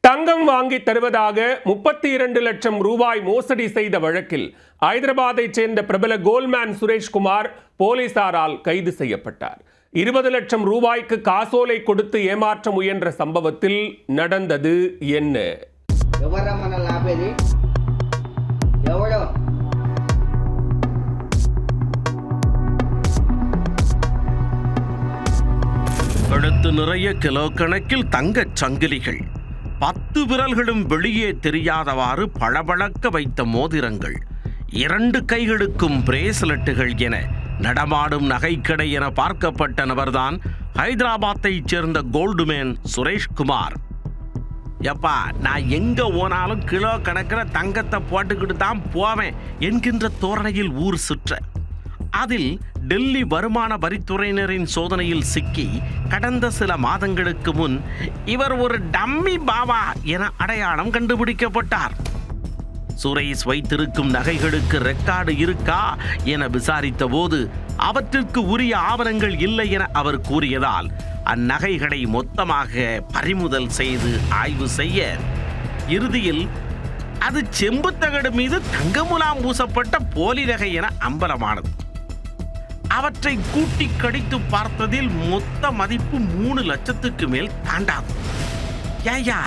தங்கம் வாங்கி தருவதாக 32 லட்சம் ரூபாய் மோசடி செய்த வழக்கில் ஐதராபாத்தைச் சேர்ந்த பிரபல கோல்மேன் சுரேஷ்குமார் போலீசாரால் கைது செய்யப்பட்டார். 20 லட்சம் ரூபாய்க்கு காசோலை கொடுத்து ஏமாற்ற முயன்ற சம்பவத்தில் நடந்தது என்ன? கழுத்து நிறைய கிலோ கணக்கில் தங்கச் சங்கிலிகள், 10 விரல்களும் வெளியே தெரியாதவாறு பளபளக்க வைத்த மோதிரங்கள், 2 கைகளுக்கும் பிரேஸ்லெட்டுகள் என நடமாடும் நகைக்கடை என பார்க்கப்பட்ட நபர்தான் ஹைதராபாத்தைச் சேர்ந்த கோல்டுமேன் சுரேஷ்குமார். எப்பா, நான் எங்க போனாலும் கிலோ கணக்கில் தங்கத்தை போட்டுக்கிட்டு தான் போவேன் என்கின்ற தோரணையில் ஊர் சுற்ற, அதில் டெல்லி வருமான வரித்துறையினரின் சோதனையில் சிக்கி கடந்த சில மாதங்களுக்கு முன் இவர் ஒரு டம்மி பாபா என அடையாளம் கண்டுபிடிக்கப்பட்டார். சுரேஷ் வைத்திருக்கும் நகைகளுக்கு ரெக்கார்டு இருக்கா என விசாரித்த போது அவற்றிற்கு உரிய ஆவணங்கள் இல்லை என அவர் கூறியதால் அந்நகைகளை மொத்தமாக பறிமுதல் செய்து ஆய்வு செய்ய இறுதியில் அது செம்புத்தகடு மீது தங்கமுலாம் பூசப்பட்ட போலி நகை என அம்பலமானது. அவற்றை கூட்டி கடித்து பார்த்ததில் மொத்த மதிப்பு 3 லட்சத்துக்கு மேல் தாண்டாது. ஏயா,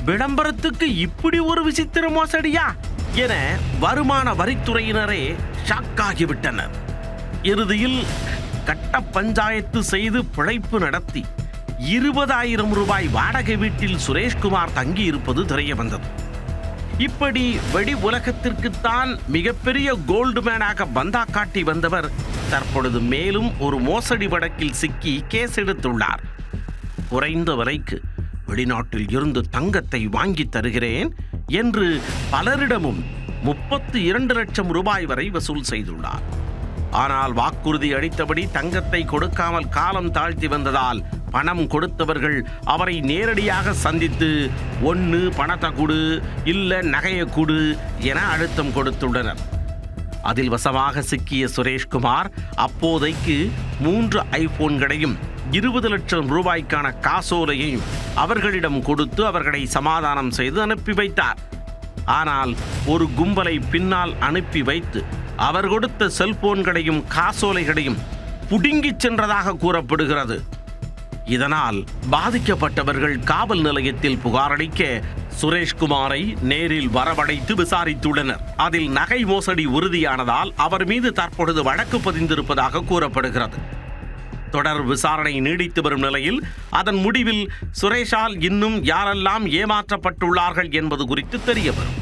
விளம்பரத்துக்கு இப்படி ஒரு விசித்திர மோசடியா என வருமான வரித்துறையினரே ஷாக்காகிவிட்டனர். இறுதியில் கட்ட பஞ்சாயத்து செய்து பிழைப்பு நடத்தி 20,000 ரூபாய் வாடகை வீட்டில் சுரேஷ்குமார் தங்கியிருப்பது தெரிய வந்தது. இப்படி வெளி உலகத்திற்குத்தான் மிகப்பெரிய கோல்டுமேனாக பந்தா காட்டி வந்தவர் தற்பொழுது மேலும் ஒரு மோசடி வழக்கில் சிக்கி கேஸ் எடுத்துள்ளார். குறைந்த விலைக்கு வெளிநாட்டில் இருந்து தங்கத்தை வாங்கி தருகிறேன் என்று பலரிடமும் 32 லட்சம் ரூபாய் வரை வசூல் செய்துள்ளார். ஆனால் வாக்குறுதி அளித்தபடி தங்கத்தை கொடுக்காமல் காலம் தாழ்த்தி வந்ததால் பணம் கொடுத்தவர்கள் அவரை நேரடியாக சந்தித்து ஒன்று பணத்தை கொடு, இல்லை நகையை கொடு என அழுத்தம் கொடுத்துள்ளனர். அதில் வசமாக சிக்கிய சுரேஷ்குமார் அப்போதைக்கு 3 ஐபோன்களையும் 20 லட்சம் ரூபாய்க்கான காசோலையையும் அவர்களிடம் கொடுத்து அவர்களை சமாதானம் செய்து அனுப்பி வைத்தார். ஆனால் ஒரு கும்பலை பின்னால் அனுப்பி வைத்து அவர் கொடுத்த செல்போன்களையும் காசோலைகளையும் புடுங்கிச் சென்றதாக கூறப்படுகிறது. இதனால் பாதிக்கப்பட்டவர்கள் காவல் நிலையத்தில் புகாரளிக்க சுரேஷ்குமாரை நேரில் வரவழைத்து விசாரித்துள்ளனர். அதில் நகை மோசடி உறுதியானதால் அவர் மீது தற்பொழுது வழக்கு பதிந்திருப்பதாக கூறப்படுகிறது. தொடர் விசாரணை நீடித்து வரும் நிலையில் அதன் முடிவில் சுரேஷால் இன்னும் யாரெல்லாம் ஏமாற்றப்பட்டுள்ளார்கள் என்பது குறித்து தெரிய வரும்.